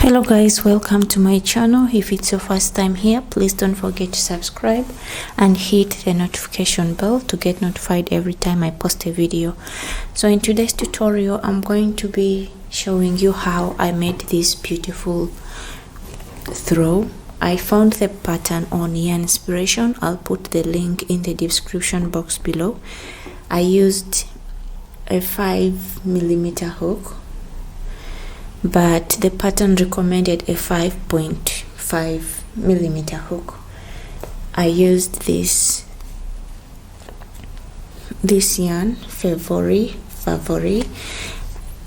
Hello guys, welcome to my channel. If it's your first time here, please don't forget to subscribe and hit the notification bell to get notified every time I post a video. So in today's tutorial, I'm going to be showing you how I made this beautiful throw. I found the pattern on Yarnspiration. I'll put the link in the description box below. I used a 5mm hook, but the pattern recommended a 5.5mm hook. I used this yarn Favori.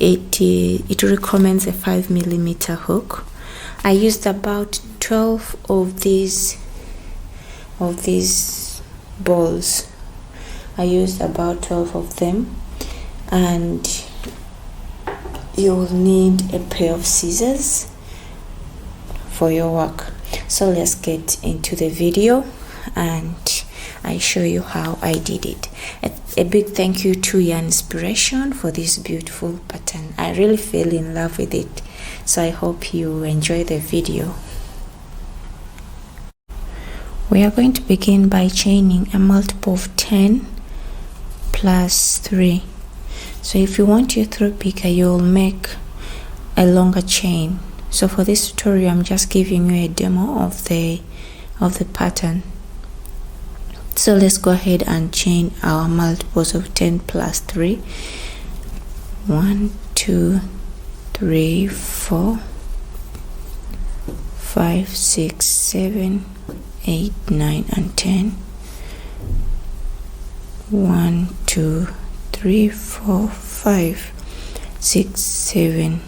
It recommends a 5mm hook. I used about 12 of these balls. I used about 12 of them, and you will need a pair of scissors for your work. So let's get into the video and I show you how I did it. A big thank you to Yarnspiration for this beautiful pattern. I really fell in love with it, so I hope you enjoy the video. We are going to begin by chaining a multiple of 10 plus 3. So if you want your throw bigger, you'll make a longer chain. So for this tutorial, I'm just giving you a demo of the pattern. So let's go ahead and chain our multiples of 10 plus 3. 1, 2, 3, 4, 5, 6, 7, 8, 9, and 10. 1, 2, 3, 4, 5, 6, 7,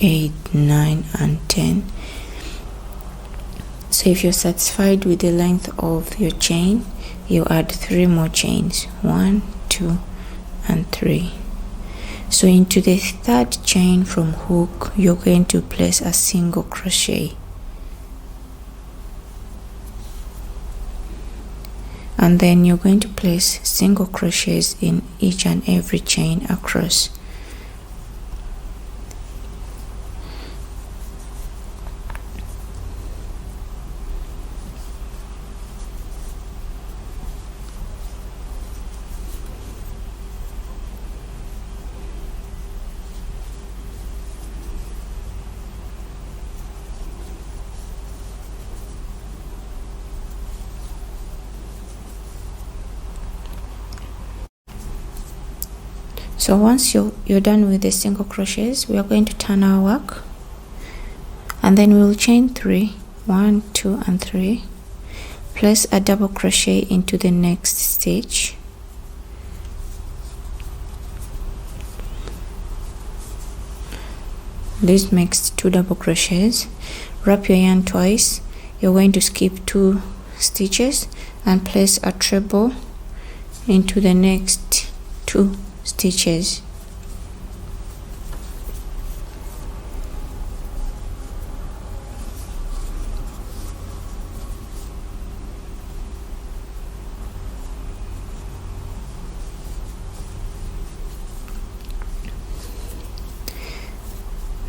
8, 9, and 10. So if you're satisfied with the length of your chain, you add 3 more chains. 1, 2, and 3. So into the third chain from hook, you're going to place a single crochet. And then you're going to place single crochets in each and every chain across. So once you're done with the single crochets, we are going to turn our work, and then we'll chain 3, 1, 2, and 3. Place a double crochet into the next stitch. This makes 2 double crochets. Wrap your yarn twice. You're going to skip 2 stitches and place a treble into the next 2 stitches.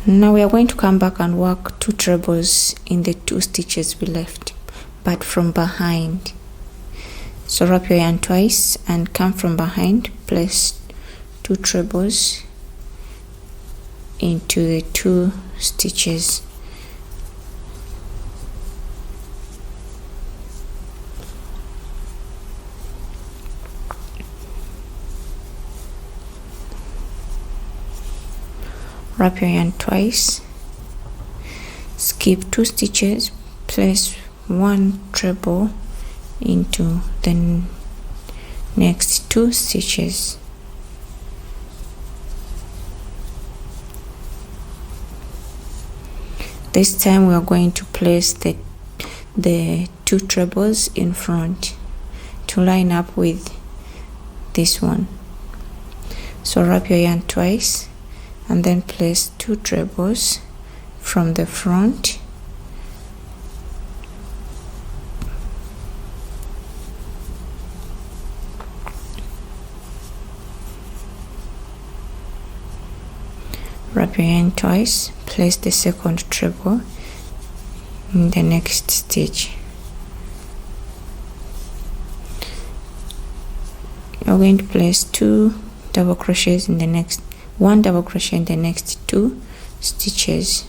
Now we are going to come back and work 2 trebles in the 2 stitches we left, but from behind. So wrap your yarn twice and come from behind, place 2 trebles into the 2 stitches. Wrap your yarn twice, skip 2 stitches, place 1 treble into the next 2 stitches. This time we are going to place the 2 trebles in front to line up with this one. So wrap your yarn twice and then place 2 trebles from the front. Wrap wrap your yarn twice, place the second treble in the next stitch. You're going to place 2 double crochets in the next, 1 double crochet in the next 2 stitches.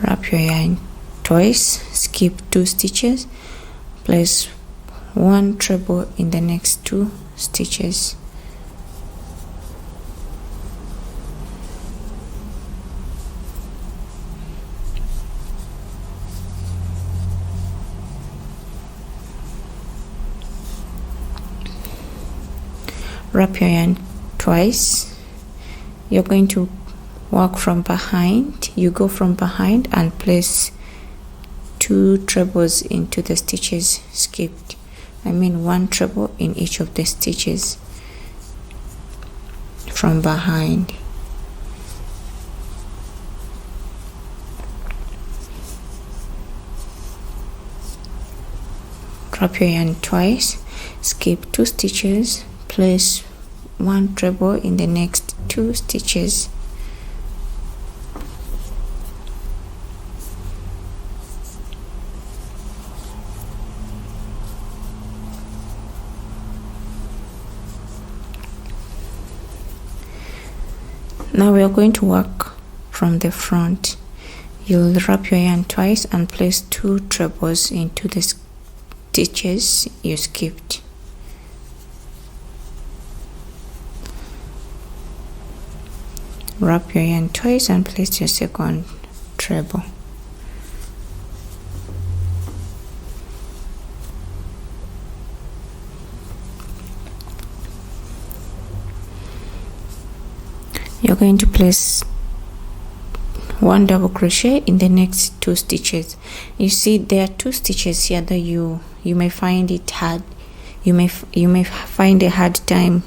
Wrap your yarn twice, skip 2 stitches, place 1 treble in the next 2 stitches. Wrap your yarn twice. You're going to work from behind. You go from behind and place 2 trebles into the stitches skipped. I mean 1 treble in each of the stitches from behind. Wrap your yarn twice, skip 2 stitches, place 1 treble in the next 2 stitches. Now we are going to work from the front. You'll wrap your yarn twice and place 2 trebles into the stitches you skipped. Wrap your yarn twice and place your second treble. You're going to place 1 double crochet in the next 2 stitches. You see there are 2 stitches here that you may find it hard. You may find a hard time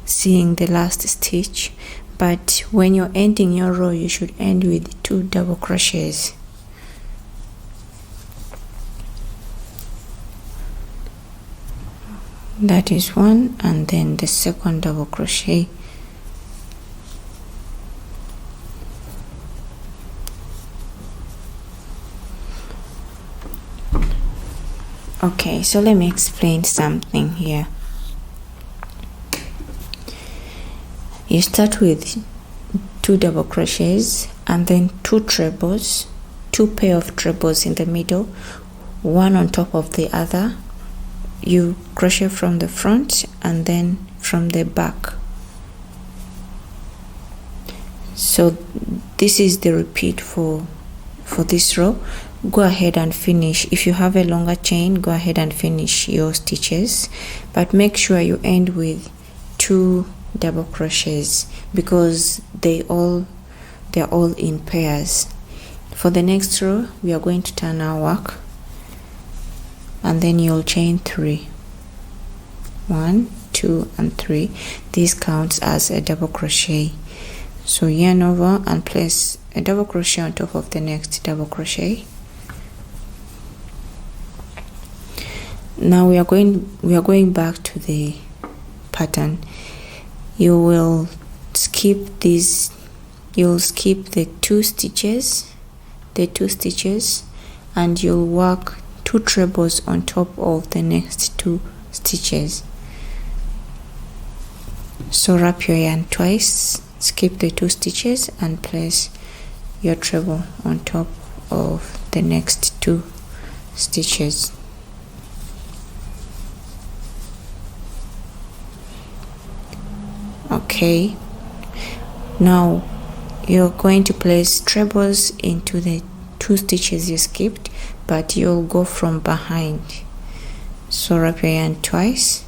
seeing the last stitch, but when you're ending your row, you should end with 2 double crochets. That is 1, and then the second double crochet. Okay, so let me explain something here. You start with 2 double crochets and then 2 trebles, 2 pair of trebles in the middle, one on top of the other. You crochet from the front and then from the back. So this is the repeat for this row. Go ahead and finish. If you have a longer chain, go ahead and finish your stitches, but make sure you end with 2 double crochets because they're all in pairs. For the next row, we are going to turn our work, and then you'll chain 3. 1, 2, and 3. This counts as a double crochet. So yarn over and place a double crochet on top of the next double crochet. Now we are going back to the pattern. You will skip these. You'll skip the 2 stitches, and you'll work 2 trebles on top of the next 2 stitches. So wrap your yarn twice, skip the 2 stitches, and place your treble on top of the next 2 stitches. Okay, now you're going to place trebles into the 2 stitches you skipped, but you'll go from behind. So wrap your yarn twice,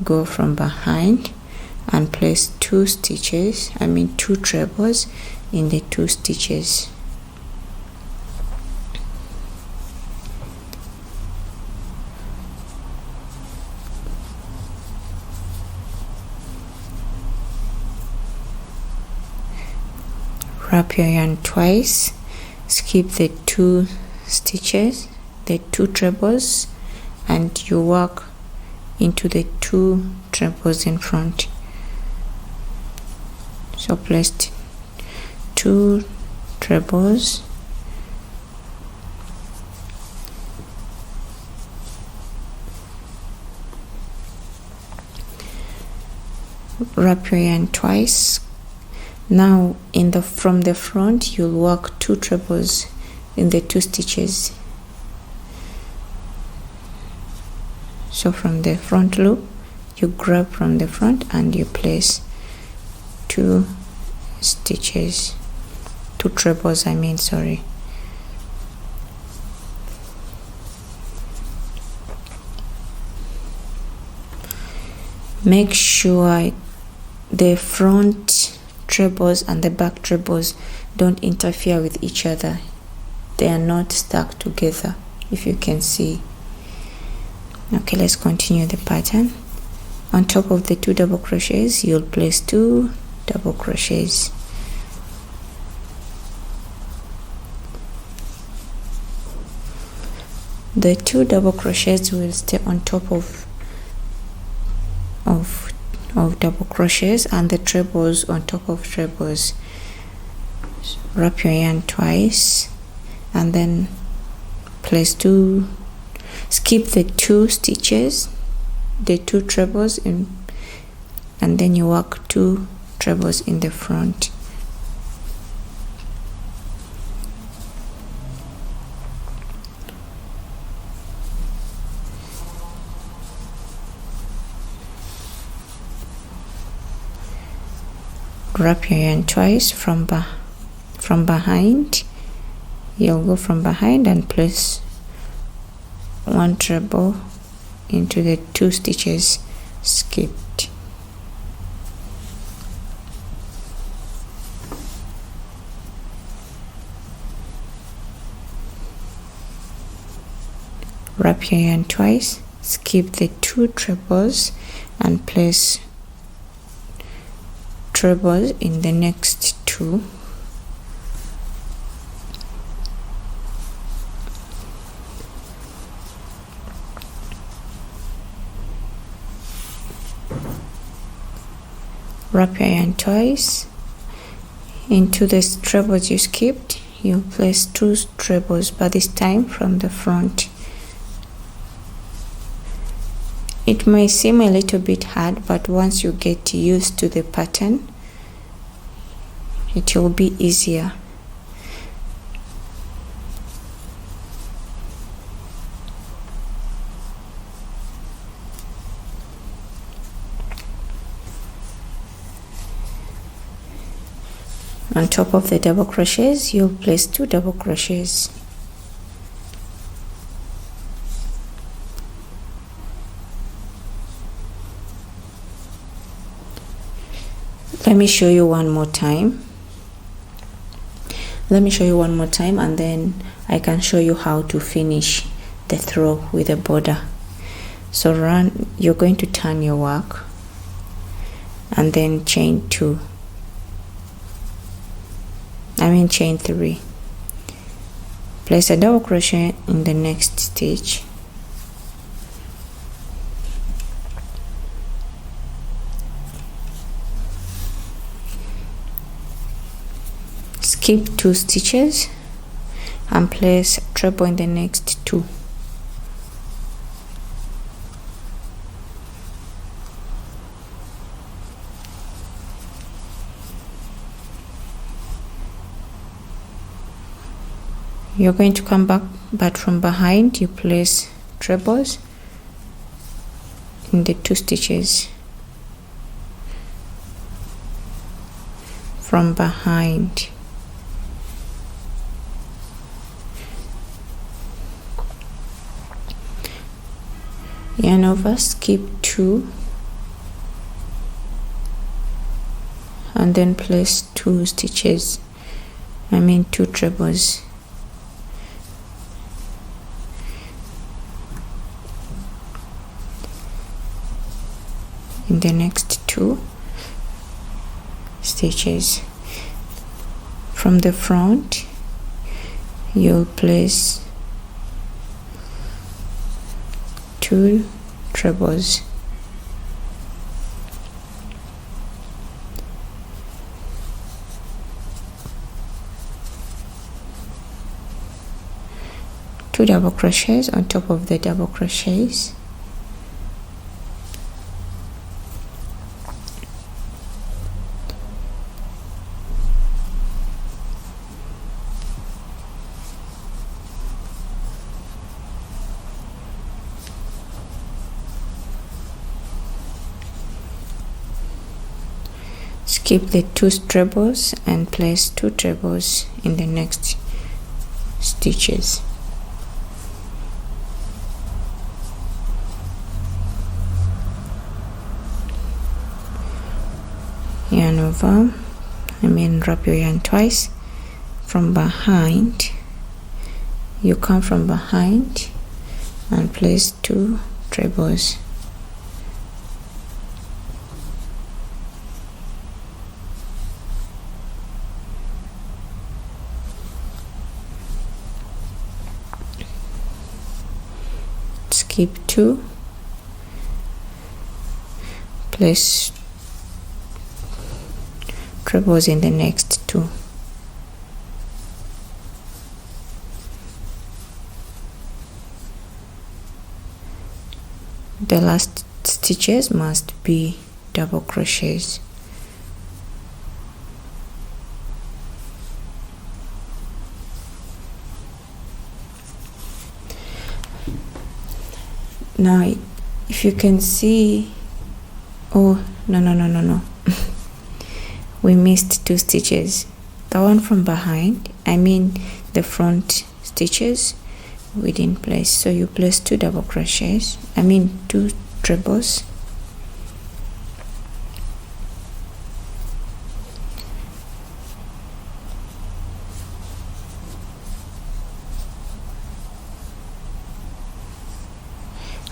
go from behind, and place 2 trebles in the 2 stitches. Wrap your yarn twice, skip the 2 stitches, the 2 trebles, and you work into the 2 trebles in front. So place 2 trebles, wrap your yarn twice. Now from the front you'll work 2 trebles in the 2 stitches. So from the front loop you grab from the front and you place 2 stitches, 2 trebles sorry. Make sure the front trebles and the back trebles don't interfere with each other. They are not stuck together, if you can see. Okay, let's continue the pattern. On top of the 2 double crochets you'll place 2 double crochets. The 2 double crochets will stay on top of double crochets, and the trebles on top of trebles. So wrap your yarn twice and then place 2, skip the 2 stitches, the 2 trebles in, and then you work 2 trebles in the front. Wrap your yarn twice from behind. You'll go from behind and place 1 treble into the 2 stitches skipped. Wrap your yarn twice, skip the 2 trebles and place treble in the next 2. Wrap your yarn twice. Into the trebles you skipped, you place 2 trebles, but this time from the front. It may seem a little bit hard, but once you get used to the pattern, it will be easier. On top of the double crochets, you'll place 2 double crochets. Let me show you one more time. And then I can show you how to finish the throw with a border. So you're going to turn your work and then chain 3. Place a double crochet in the next stitch. Skip 2 stitches and place treble in the next 2. You're going to come back, but from behind you place trebles in the 2 stitches from behind. Yarn over, skip 2 and then place 2 stitches, 2 trebles. In the next 2 stitches. From the front you'll place 2 trebles. Two double crochets on top of the double crochets. Skip the 2 trebles and place 2 trebles in the next stitches. Yarn over, wrap your yarn twice. From behind, you come from behind and place 2 trebles. Skip 2, place trebles in the next 2. The last stitches must be double crochets. Now if you can see, oh no we missed 2 stitches. The one from behind, the front stitches, we didn't place, so you place 2 double crochets, 2 trebles.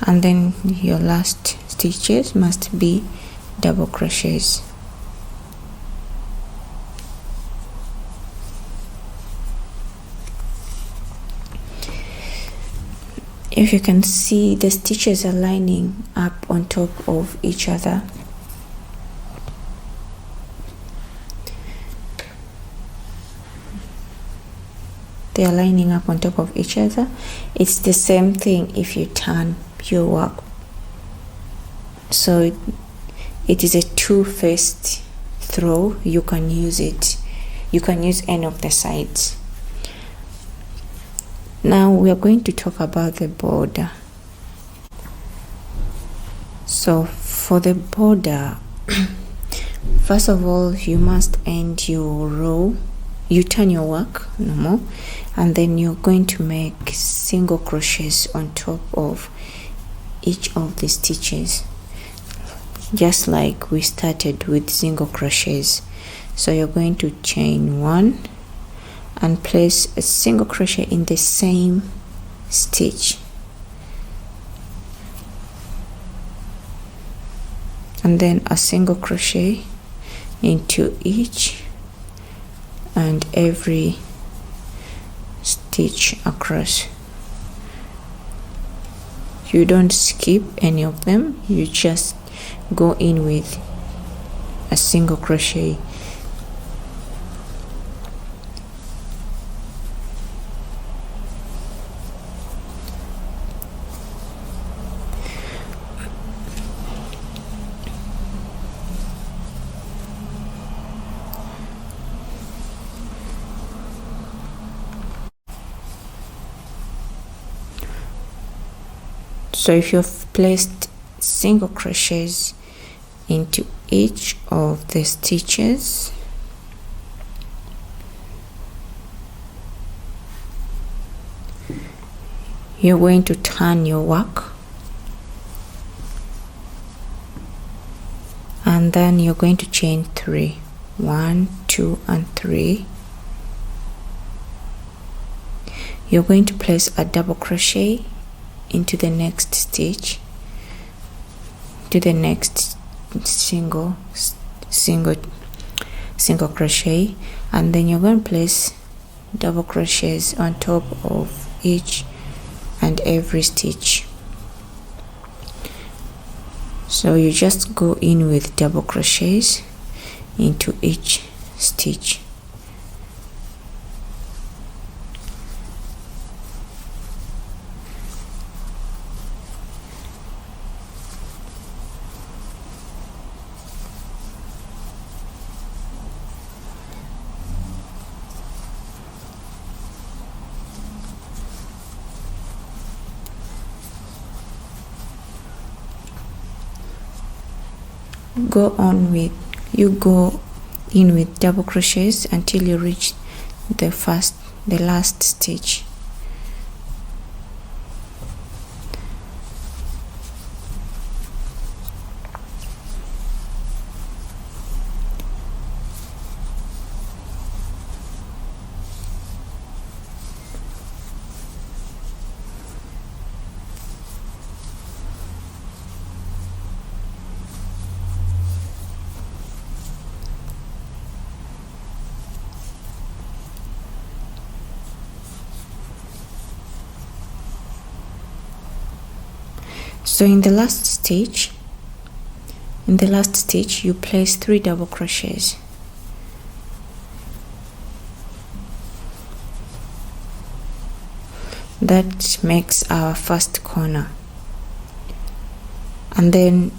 And then your last stitches must be double crochets. If you can see, the stitches are lining up on top of each other. They are lining up on top of each other. It's the same thing if you turn your work. So it is a 2-faced throw. You can use it. You can use any of the sides. Now we are going to talk about the border. So for the border, first of all, you must end your row. You turn your work normal, and then you're going to make single crochets on top of each of the stitches, just like we started with single crochets. So you're going to chain 1 and place a single crochet in the same stitch, and then a single crochet into each and every stitch across. You don't skip any of them, you just go in with a single crochet. So if you've placed single crochets into each of the stitches, you're going to turn your work, and then you're going to chain 3. 1, 2 and 3. You're going to place a double crochet into the next stitch, to the next single crochet, and then you're going to place double crochets on top of each and every stitch. So you just go in with double crochets into each stitch. Go in with double crochets until you reach the last stitch. So in the last stitch you place 3 double crochets. That makes our first corner. And then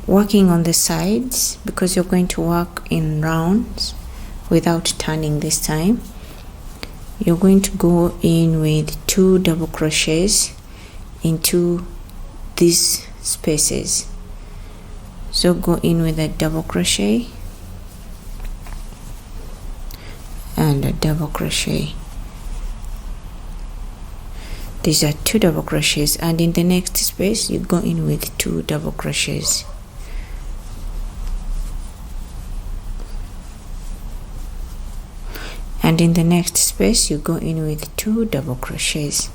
working on the sides, because you're going to work in rounds without turning this time, you're going to go in with 2 double crochets into these spaces. So go in with a double crochet and a double crochet. These are 2 double crochets, and in the next space you go in with 2 double crochets. And in the next space you go in with 2 double crochets.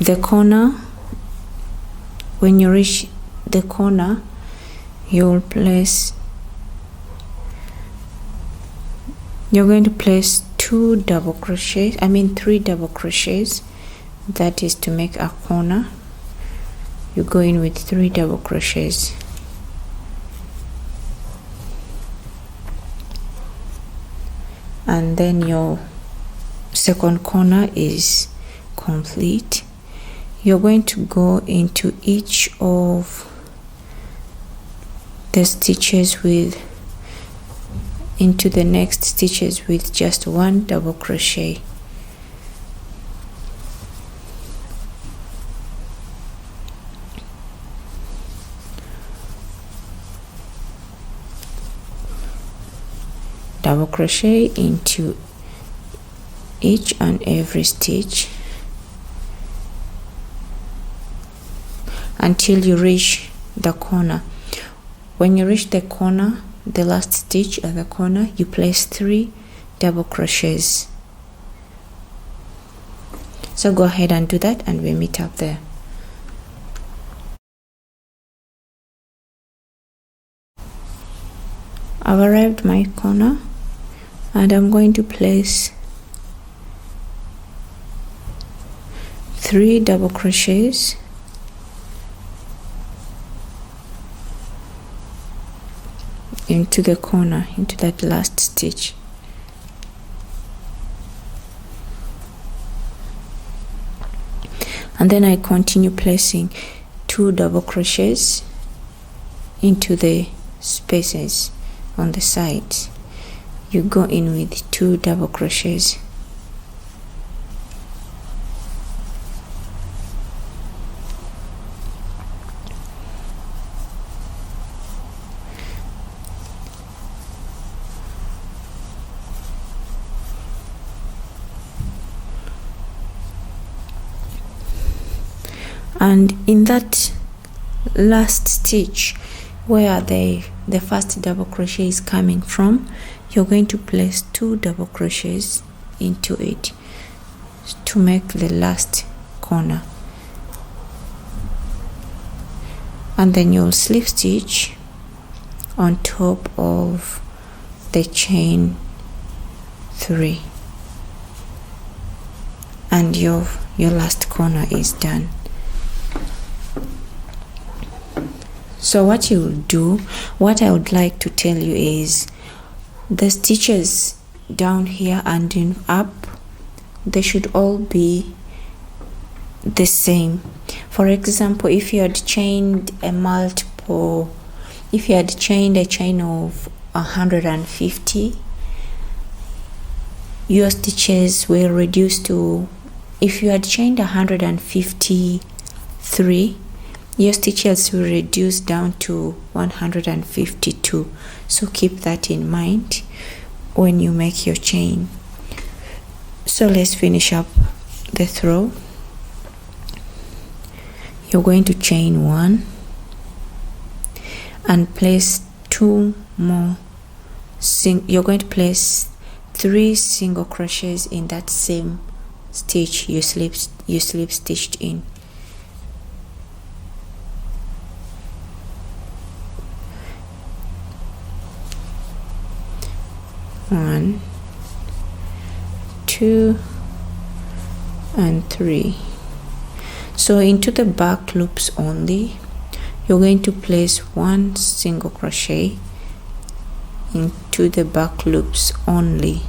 The corner, when you reach the corner, you're going to place 3 double crochets, that is to make a corner. You go in with 3 double crochets. And then your second corner is complete. You're going to go into each of the stitches into the next stitches with just 1 double crochet. Double crochet into each and every stitch until you reach the corner. When you reach the corner, the last stitch at the corner, you place 3 double crochets. So go ahead and do that, and we meet up there. I've arrived my corner, and I'm going to place 3 double crochets into the corner, into that last stitch. And then I continue placing 2 double crochets into the spaces on the sides. You go in with 2 double crochets. And in that last stitch where the first double crochet is coming from, you're going to place 2 double crochets into it to make the last corner. And then you'll slip stitch on top of the chain 3. and your last corner is done. So what you'll do, what I would like to tell you is the stitches down here and up, they should all be the same. For example, if you had chained a chain of 150, your stitches will reduce to, if you had chained 153, your stitches will reduce down to 152. So keep that in mind when you make your chain. So let's finish up the throw. You're going to chain 1 and place 2 more. You're going to place 3 single crochets in that same stitch you slip stitched in. One, 2, and 3. So into the back loops only, you're going to place 1 single crochet into the back loops only.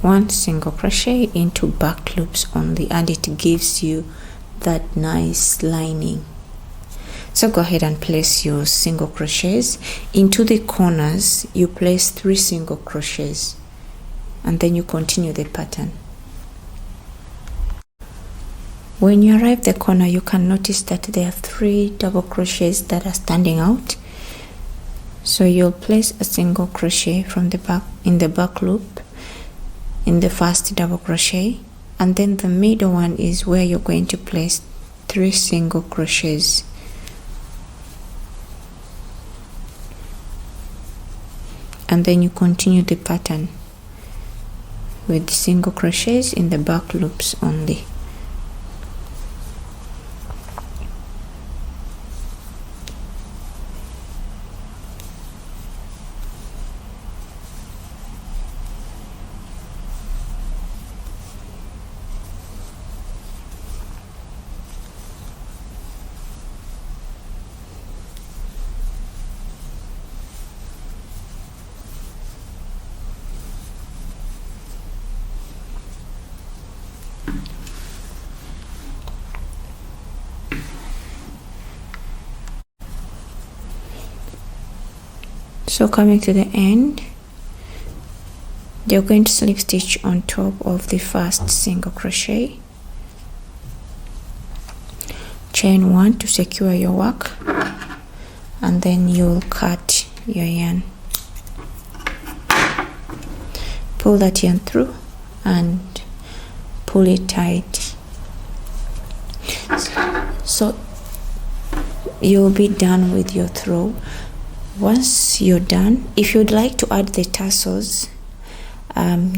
One single crochet into back loops only, and it gives you that nice lining. So go ahead and place your single crochets into the corners. You place 3 single crochets and then you continue the pattern. When you arrive the corner, you can notice that there are 3 double crochets that are standing out. So you'll place a single crochet from the back in the back loop in the first double crochet, and then the middle one is where you're going to place 3 single crochets. And then you continue the pattern with single crochets in the back loops only. So coming to the end, you're going to slip stitch on top of the first single crochet, chain 1 to secure your work, and then you'll cut your yarn. Pull that yarn through and pull it tight. So you'll be done with your throw. Once you're done, if you'd like to add the tassels,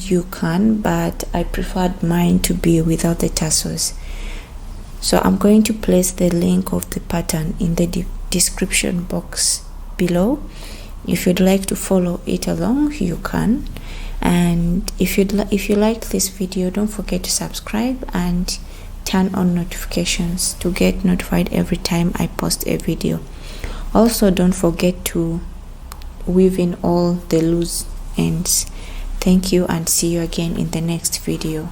you can, but I preferred mine to be without the tassels. So I'm going to place the link of the pattern in the description box below. If you'd like to follow it along, you can. And if you liked this video, don't forget to subscribe and turn on notifications to get notified every time I post a video. Also, don't forget to weave in all the loose ends. Thank you, and see you again in the next video.